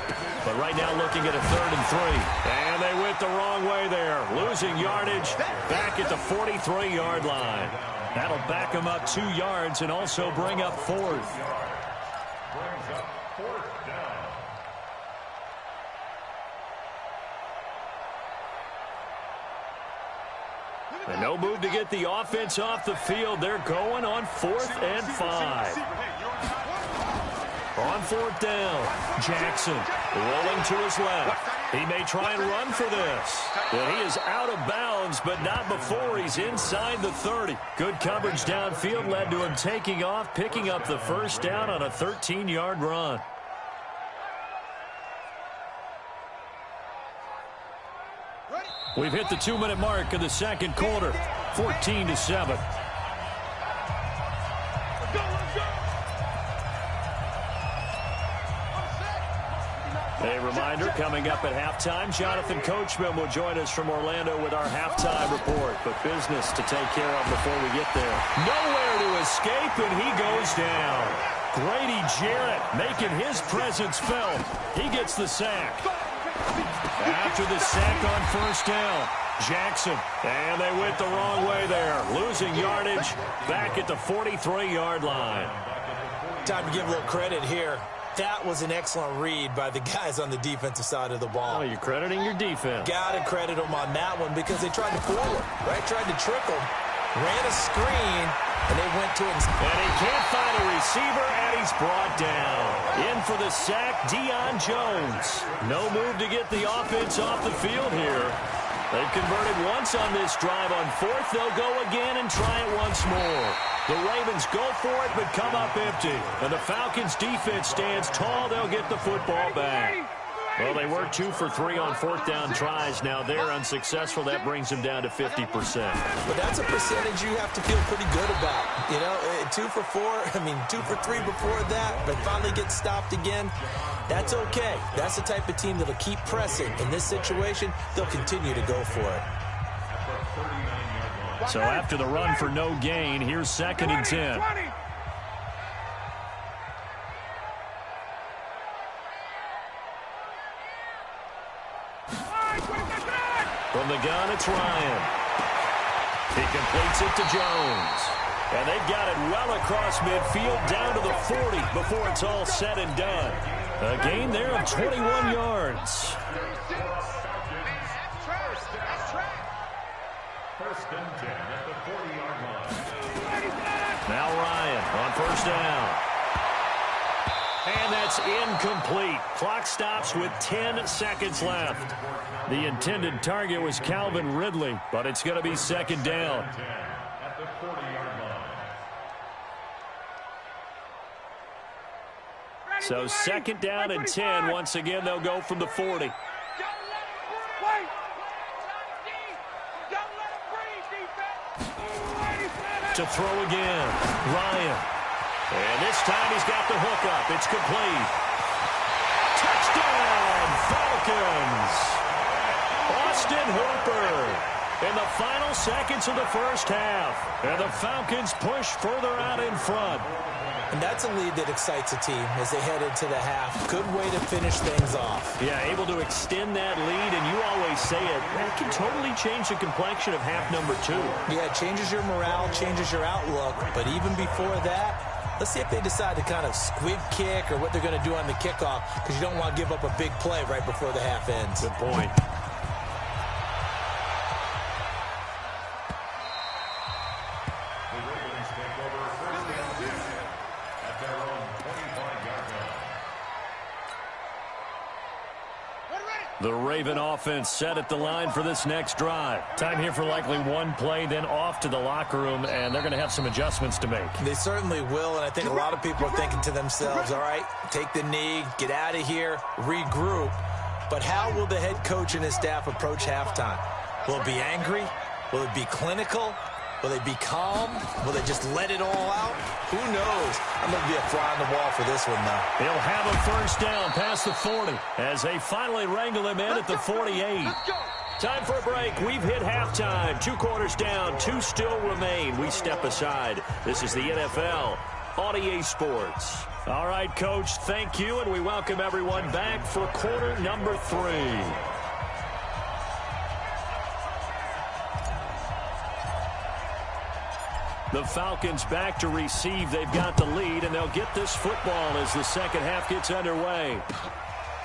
B: But right now looking at a 3rd and 3. And they went the wrong way there. Losing yardage back at the 43-yard line. That'll back them up 2 yards and also bring up 4th.
C: Brings up 4th down.
B: And no move to get the offense off the field. They're going on 4th and 5. On 4th down, Jackson rolling to his left. He may try and run for this. But he is out of bounds, but not before he's inside the 30. Good coverage downfield led to him taking off, picking up the first down on a 13-yard run. We've hit the 2-minute mark of the 2nd quarter, 14-7. A reminder, coming up at halftime, Jonathan Coachman will join us from Orlando with our halftime report. But business to take care of before we get there. Nowhere to escape, and he goes down. Grady Jarrett making his presence felt. He gets the sack. After the sack on first down, Jackson. And they went the wrong way there. Losing yardage back at the 43-yard line.
D: Time to give a little credit here. That was an excellent read by the guys on the defensive side of the ball.
B: Oh, you're crediting your defense.
D: Got to credit them on that one because they tried to fool him, right? Tried to trick him. Ran a screen, and they went to him.
B: And he can't find a receiver, and he's brought down. In for the sack, Deion Jones. No move to get the offense off the field here. They've converted once on this drive. On 4th, they'll go again and try it once more. The Ravens go for it, but come up empty. And the Falcons' defense stands tall. They'll get the football back. Well, they were 2 for 3 on 4th down tries. Now they're unsuccessful. That brings them down to 50%.
D: But that's a percentage you have to feel pretty good about. You know, 2 for 2 for 3 before that, but finally get stopped again. That's okay. That's the type of team that'll keep pressing. In this situation, they'll continue to go for it.
B: So after the run for no gain, here's 2nd and 10. From the gun, it's Ryan. He completes it to Jones. And they've got it well across midfield down to the 40 before it's all said and done. A gain there of 21 yards.
C: First and 10 at the 40-yard line.
B: Now Ryan on first down. And that's incomplete. Clock stops with 10 seconds left. The intended target was Calvin Ridley, but it's going to be second down.
C: At the 40-yard line.
B: So second down and 10. Once again, they'll go from the 40. To throw again, Ryan. And this time he's got the hook up. It's complete. Touchdown, Falcons. Austin Hooper in the final seconds of the first half. And the Falcons push further out in front.
D: And that's a lead that excites a team as they head into the half. Good way to finish things off.
B: Yeah, able to extend that lead, and you always say it, that can totally change the complexion of half number 2.
D: Yeah, it changes your morale, changes your outlook. But even before that, let's see if they decide to kind of squib kick or what they're going to do on the kickoff, because you don't want to give up a big play right before the half ends.
B: Good point. The Raven offense set at the line for this next drive. Time here for likely one play, then off to the locker room, and they're going to have some adjustments to make.
D: They certainly will, and I think a lot of people are thinking to themselves, all right, take the knee, get out of here, regroup. But how will the head coach and his staff approach halftime? Will it be angry? Will it be clinical? Will they be calm? Will they just let it all out? Who knows? I'm going to be a fly on the wall for this one, though.
B: He'll have a first down past the 40 as they finally wrangle him in at the 48. Time for a break. We've hit halftime. 2 quarters down. 2 still remain. We step aside. This is the NFL on EA Sports. All right, Coach, thank you, and we welcome everyone back for quarter number 3. The Falcons back to receive. They've got the lead, and they'll get this football as the second half gets underway.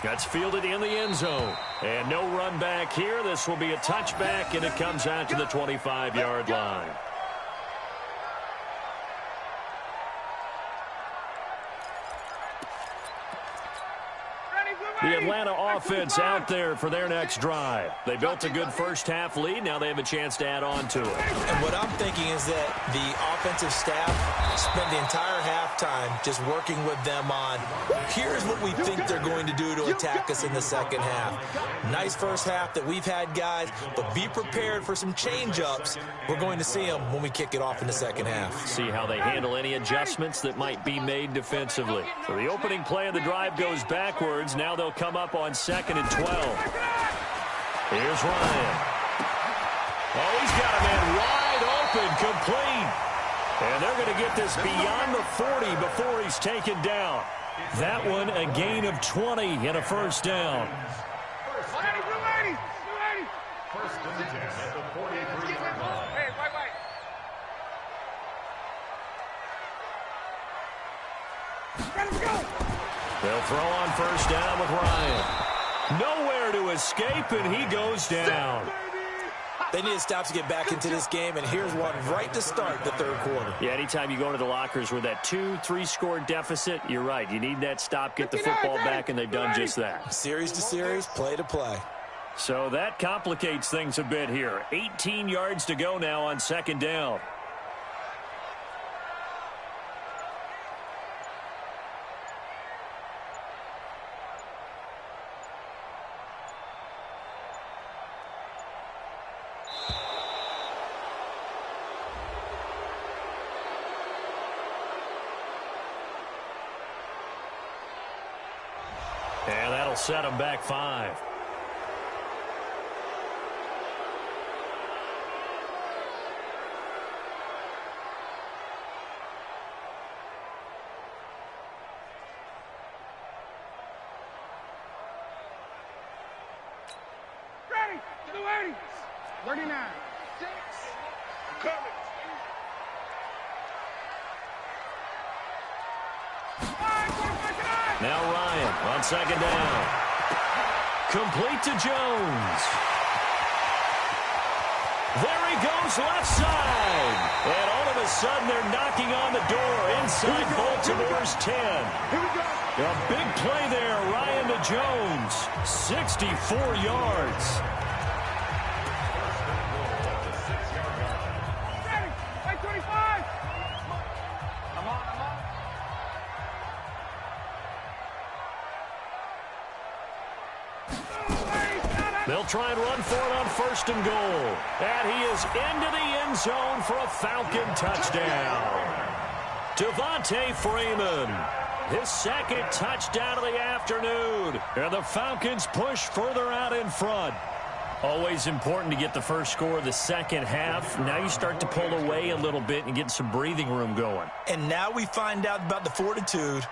B: That's fielded in the end zone. And no run back here. This will be a touchback, and it comes out to the 25-yard line. The Atlanta offense out there for their next drive. They built a good first-half lead. Now they have a chance to add on to it.
D: And what I'm thinking is that the offensive staff spent the entire halftime just working with them on, here's what we think they're going to do to attack us in the second half. Nice first half that we've had, guys, but be prepared for some change-ups. We're going to see them when we kick it off in the second half.
B: See how they handle any adjustments that might be made defensively. So the opening play of the drive goes backwards. Now they'll come up on 2nd and 12. Here's Ryan. Oh, he's got a man wide open, complete. And they're going to get this beyond the 40 before he's taken down. That one a gain of 20 and a first down.
C: First and 10 at the 43-yard line.
B: They'll throw on first down with Ryan. Nowhere to escape, and he goes down.
D: They need to stop to get back into this game, and here's one right to start the third quarter.
B: Yeah, anytime you go into the lockers with that 2-3 score deficit, you're right. You need that stop, get the football back, and they've done just that.
D: Series to series, play to play.
B: So that complicates things a bit here. 18 yards to go now on second down. And that'll set them back 5.
E: 280. 39. 6. Coming.
B: Now Ryan on second down. Complete to Jones. There he goes left side. And all of a sudden they're knocking on the door inside Baltimore's 10. A big play there, Ryan to Jones. 64 yards.
E: Ready. 25. Come on.
B: They'll try and run for it on first and goal. And he is into the end zone for a Falcon touchdown. Devontae Freeman, his second touchdown of the afternoon. And the Falcons push further out in front. Always important to get the first score of the second half. Now you start to pull away a little bit and get some breathing room going.
D: And now we find out about the fortitude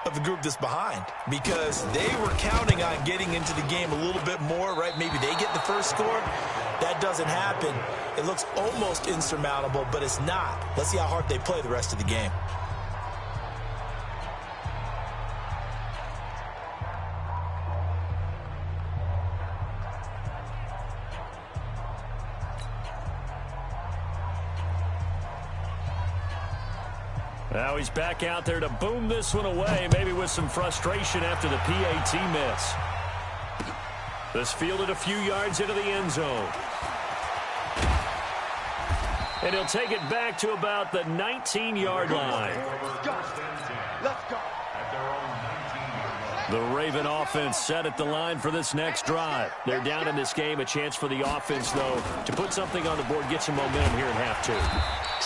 D: of the group that's behind, because they were counting on getting into the game a little bit more, right? Maybe they get the first score. That doesn't happen. It looks almost insurmountable, but it's not. Let's see how hard they play the rest of the game.
B: Now he's back out there to boom this one away, maybe with some frustration after the PAT miss. This fielded a few yards into the end zone. And he'll take it back to about the 19-yard line.
E: Let's go.
B: The Raven offense set at the line for this next drive. They're down in this game. A chance for the offense, though, to put something on the board, get some momentum here in half two.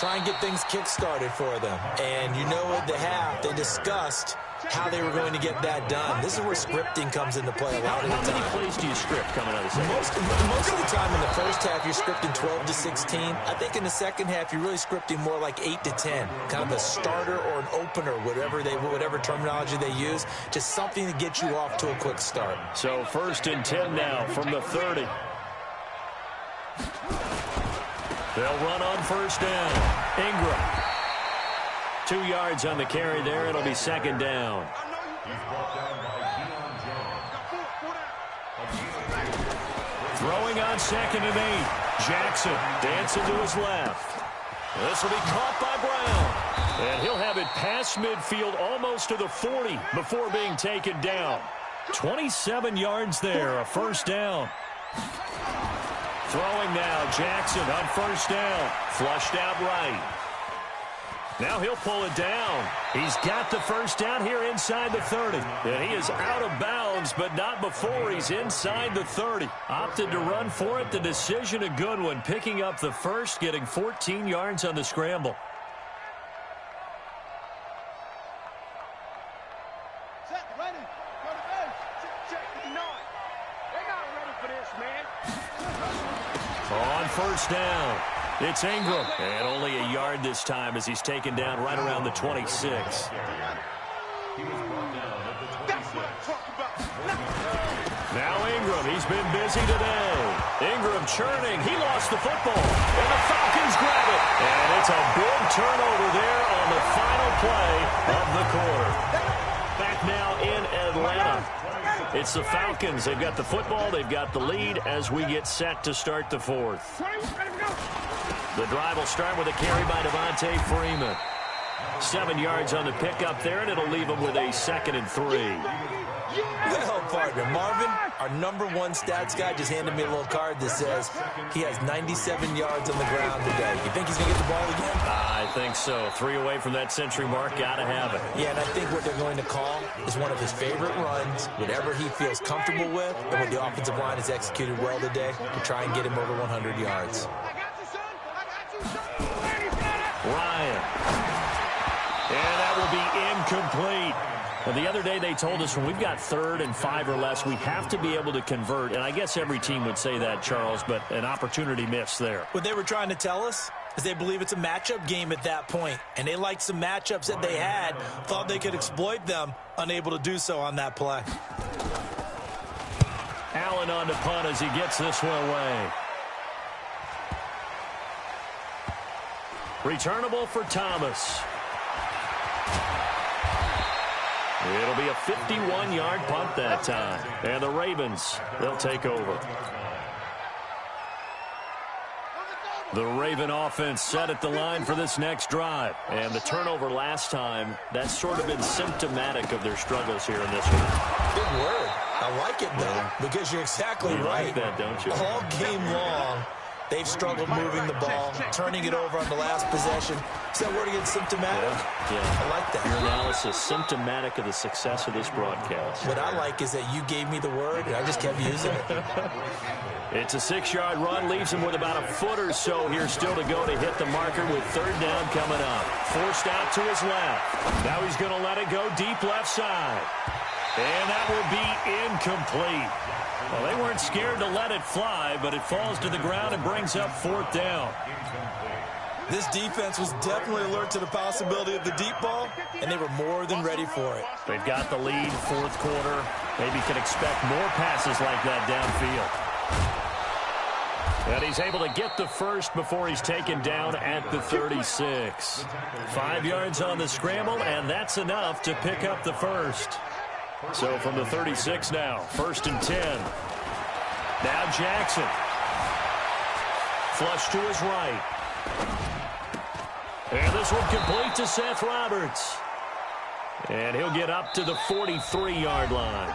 D: Try and get things kick-started for them. And you know at the half, they discussed how they were going to get that done. This is where scripting comes into play a lot of the time.
B: How many plays do you script coming out of the second?
D: Most of the time in the first half, you're scripting 12 to 16. I think in the second half, you're really scripting more like 8 to 10. Kind of a starter or an opener, whatever terminology they use. Just something to get you off to a quick start.
B: So 1st and 10 now from the 30. They'll run on first down. Ingram. 2 yards on the carry there. It'll be second down. Throwing on 2nd and 8. Jackson dancing to his left. This will be caught by Brown. And he'll have it past midfield almost to the 40 before being taken down. 27 yards there, a first down. Throwing now, Jackson on first down. Flushed out right. Now he'll pull it down. He's got the first down here inside the 30. And he is out of bounds, but not before he's inside the 30. Opted to run for it. The decision a good one. Picking up the first, getting 14 yards on the scramble.
E: Set, ready. Go to base. Check 9. They're not ready for this, man.
B: On first down, it's Ingram. And only a yard this time as he's taken down right around the 26.
E: That's what I'm talking about.
B: Now Ingram, he's been busy today. Ingram churning. He lost the football. And the Falcons grab it. And it's a big turnover there on the final play of the quarter. Back now in Atlanta. It's the Falcons. They've got the football. They've got the lead as we get set to start the fourth. The drive will start with a carry by Devontae Freeman. 7 yards on the pickup there, and it'll leave him with a 2nd and 3.
D: Well, partner, Marvin, our #1 stats guy, just handed me a little card that says he has 97 yards on the ground today. You think he's going to get the ball again?
B: I think so. 3 away from that century mark. Got to have it.
D: Yeah, and I think what they're going to call is one of his favorite runs, whatever he feels comfortable with, and what the offensive line has executed well today to try and get him over 100 yards.
E: I got you, son. I got you, son.
B: Ryan. And that will be incomplete. Now, the other day they told us when we've got 3rd and 5 or less, we have to be able to convert. And I guess every team would say that, Charles, but an opportunity missed there.
D: What they were trying to tell us is they believe it's a matchup game at that point. And they liked some matchups that they had, thought they could exploit them, unable to do so on that play.
B: Allen on to punt as he gets this one away. Returnable for Thomas. It'll be a 51-yard punt that time. And the Ravens, they'll take over. The Raven offense set at the line for this next drive. And the turnover last time, that's sort of been symptomatic of their struggles here in this one.
D: Good word. I like it, though, because you're exactly right.
B: Like that, don't you?
D: All game long, they've struggled moving the ball, turning it over on the last possession. Is that word again, symptomatic?
B: Yeah.
D: I like that.
B: Your analysis, symptomatic of the success of this broadcast.
D: What I like is that you gave me the word, and I just kept using it.
B: It's a 6-yard run, leaves him with about a foot or so here still to go to hit the marker with third down coming up. Forced out to his left. Now he's going to let it go deep left side. And that will be incomplete. Well, they weren't scared to let it fly, but it falls to the ground and brings up fourth down.
D: This defense was definitely alert to the possibility of the deep ball, and they were more than ready for it.
B: They've got the lead, fourth quarter. Maybe can expect more passes like that downfield. And he's able to get the first before he's taken down at the 36. 5 yards on the scramble, and that's enough to pick up the first. So from the 36 now, 1st and 10. Now Jackson. Flush to his right. And this one complete to Seth Roberts. And he'll get up to the 43-yard line.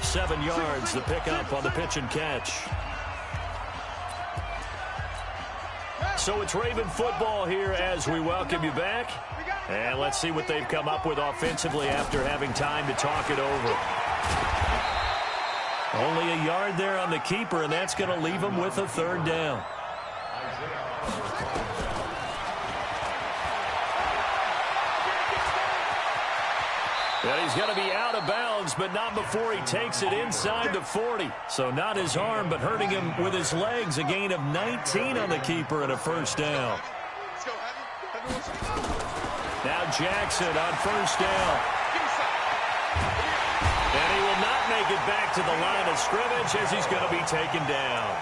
B: 7 yards the pickup on the pitch and catch. So it's Raven football here as we welcome you back. And let's see what they've come up with offensively after having time to talk it over. Only a yard there on the keeper, and that's going to leave them with a third down. And he's going to be out of bounds, but not before he takes it inside the 40. So not his arm, but hurting him with his legs. A gain of 19 on the keeper and a first down. Now Jackson on first down. And he will not make it back to the line of scrimmage as he's going to be taken down.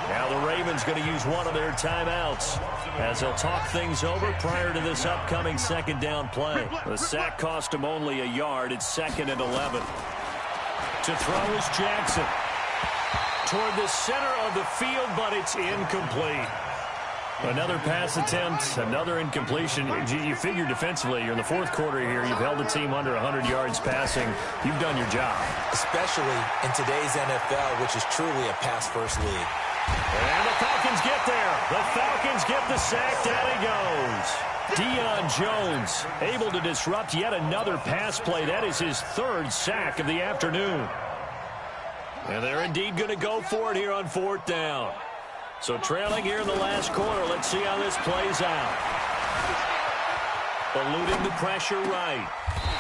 B: Now the Ravens going to use one of their timeouts as they'll talk things over prior to this upcoming second down play. The sack cost him only a yard. It's 2nd and 11. To throw is Jackson. Toward the center of the field, but it's incomplete. Another pass attempt, another incompletion. You figure defensively, you're in the fourth quarter here. You've held the team under 100 yards passing. You've done your job. Especially in today's NFL, which is truly a pass-first league. And the Falcons get there. The Falcons get the sack. Down he goes. Deion Jones able to disrupt yet another pass play. That is his 3rd sack of the afternoon. And they're indeed going to go for it here on 4th down. So trailing here in the last quarter. Let's see how this plays out. Eluding the pressure right.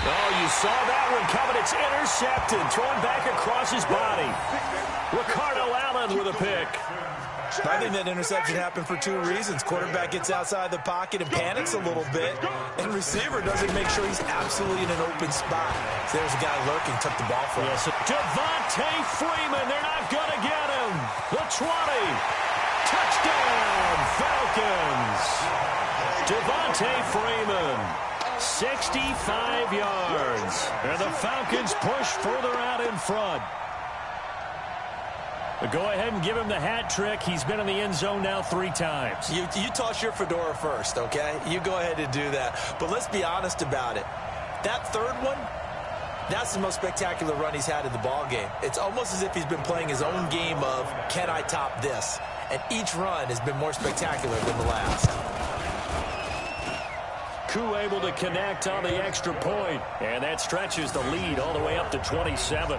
B: Oh, you saw that one coming. It's intercepted. Thrown back across his body. Ricardo Allen with a pick. I think that interception happened for 2 reasons. Quarterback gets outside the pocket and panics a little bit, and receiver doesn't make sure he's absolutely in an open spot. So there's a guy lurking, took the ball from him. Yes. Devontae Freeman, they're not going to get him. The 20. Touchdown, Falcons. Devontae Freeman, 65 yards. And the Falcons push further out in front. But go ahead and give him the hat trick. He's been in the end zone now 3 times. You toss your fedora first, okay? You go ahead and do that. But let's be honest about it. That 3rd one, that's the most spectacular run he's had in the ball game. It's almost as if he's been playing his own game of, can I top this? And each run has been more spectacular than the last. Koo able to connect on the extra point. And that stretches the lead all the way up to 27.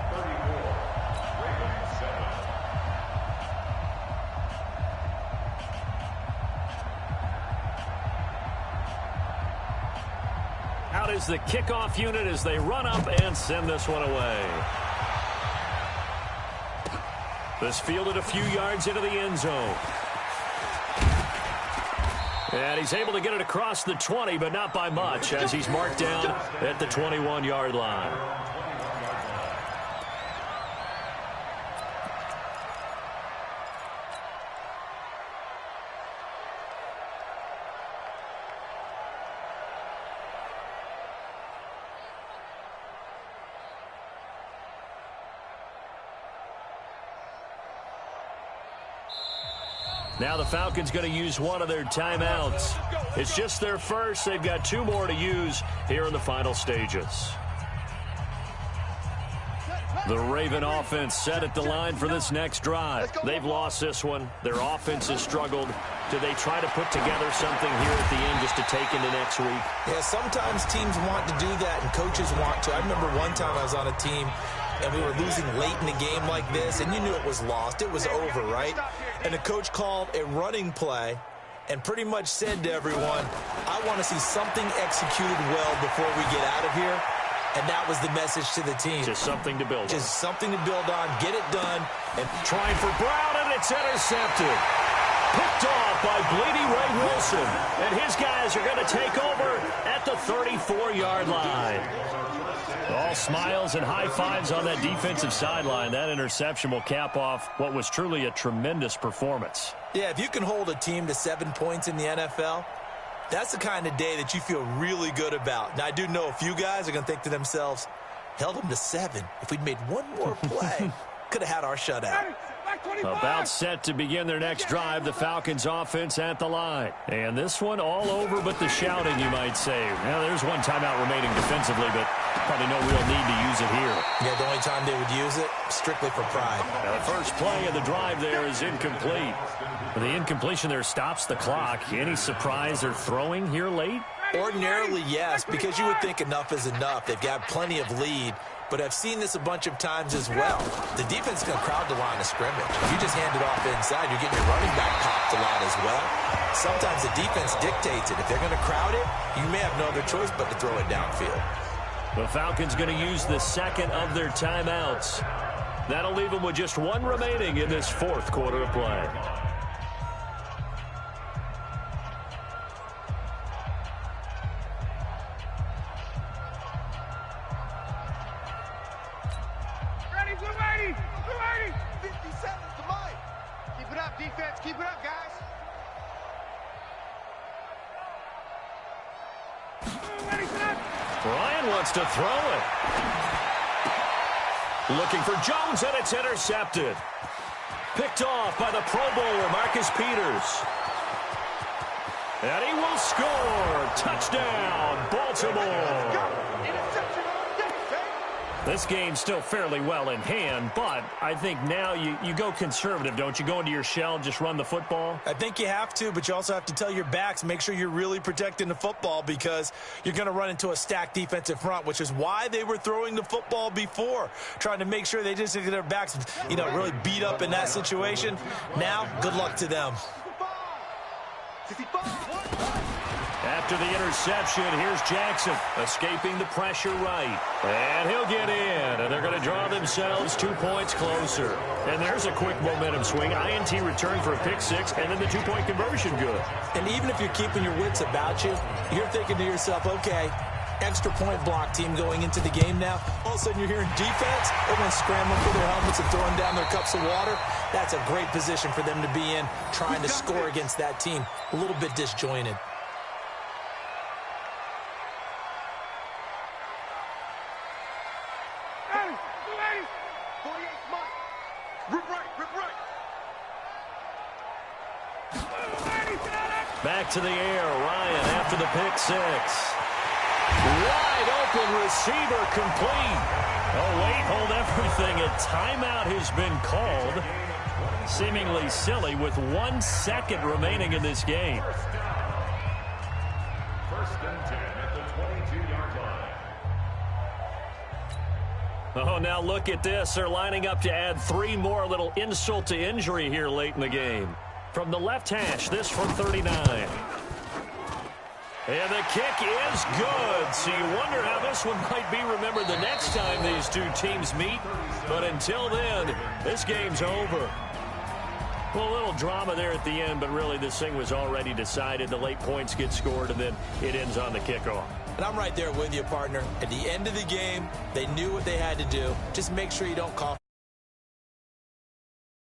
B: Out is the kickoff unit as they run up and send this one away. This fielded a few yards into the end zone. And he's able to get it across the 20, but not by much, as he's marked down at the 21-yard line. Now the Falcons going to use one of their timeouts. It's just their first. They've got 2 more to use here in the final stages. The Raven offense set at the line for this next drive. They've lost this one. Their offense has struggled. Do they try to put together something here at the end just to take into next week?
D: Yeah, sometimes teams want to do that and coaches want to. I remember one time I was on a team and we were losing late in the game like this, and you knew it was lost. It was over, right? And the coach called a running play and pretty much said to everyone, I want to see something executed well before we get out of here. And that was the message to the team.
B: Just something to build on.
D: Just something to build on, get it done.
B: And trying for Brown, and it's intercepted. Picked off by Bleedy Ray Wilson. And his guys are going to take over at the 34-yard line. All smiles and high fives on that defensive sideline. That interception will cap off what was truly a tremendous performance.
D: Yeah, if you can hold a team to 7 points in the NFL, that's the kind of day that you feel really good about. Now, I do know a few guys are going to think to themselves, held them to 7. If we'd made one more play, could have had our shutout.
B: About set to begin their next drive, the Falcons offense at the line. And this one all over but the shouting, you might say. Now, there's one timeout remaining defensively, but probably no real need to use it here.
D: Yeah, the only time they would use it, strictly for pride.
B: Now, the first play of the drive there is incomplete. The incompletion there stops the clock. Any surprise they're throwing here late?
D: Ordinarily, yes, because you would think enough is enough. They've got plenty of lead. But I've seen this a bunch of times as well. The defense is going to crowd the line of scrimmage. If you just hand it off inside, you're getting your running back popped a lot as well. Sometimes the defense dictates it. If they're going to crowd it, you may have no other choice but to throw it downfield.
B: The Falcons going to use the second of their timeouts. That'll leave them with just 1 remaining in this 4th quarter of play.
E: Defense, keep it up, guys.
B: Ryan wants to throw it. Looking for Jones, and it's intercepted. Picked off by the Pro Bowler, Marcus Peters. And he will score. Touchdown, Baltimore. This game's still fairly well in hand, but I think now you go conservative, don't you? Go into your shell and just run the football?
D: I think you have to, but you also have to tell your backs, make sure you're really protecting the football because you're going to run into a stacked defensive front, which is why they were throwing the football before, trying to make sure they just get their backs, really beat up in that situation. Now, good luck to them.
B: After the interception, here's Jackson escaping the pressure right. And he'll get in, and they're going to draw themselves 2 points closer. And there's a quick momentum swing. INT return for a pick 6, and then the 2-point conversion good.
D: And even if you're keeping your wits about you, you're thinking to yourself, okay, extra point block team going into the game now. All of a sudden you're hearing defense. Everyone's scrambling for their helmets and throwing down their cups of water. That's a great position for them to be in, trying to score against that team. A little bit disjointed.
B: Back to the air, Ryan after the pick 6. Wide open receiver complete. Oh, wait, hold everything. A timeout has been called. Seemingly silly with 1 second remaining in this game.
C: First and 10 at the 22-yard line.
B: Oh, now look at this. They're lining up to add 3 more. A little insult to injury here late in the game. From the left hash, this from 39. And the kick is good. So you wonder how this one might be remembered the next time these two teams meet. But until then, this game's over. Well, a little drama there at the end, but really this thing was already decided. The late points get scored, and then it ends on the kickoff.
D: And I'm right there with you, partner. At the end of the game, they knew what they had to do. Just make sure you don't call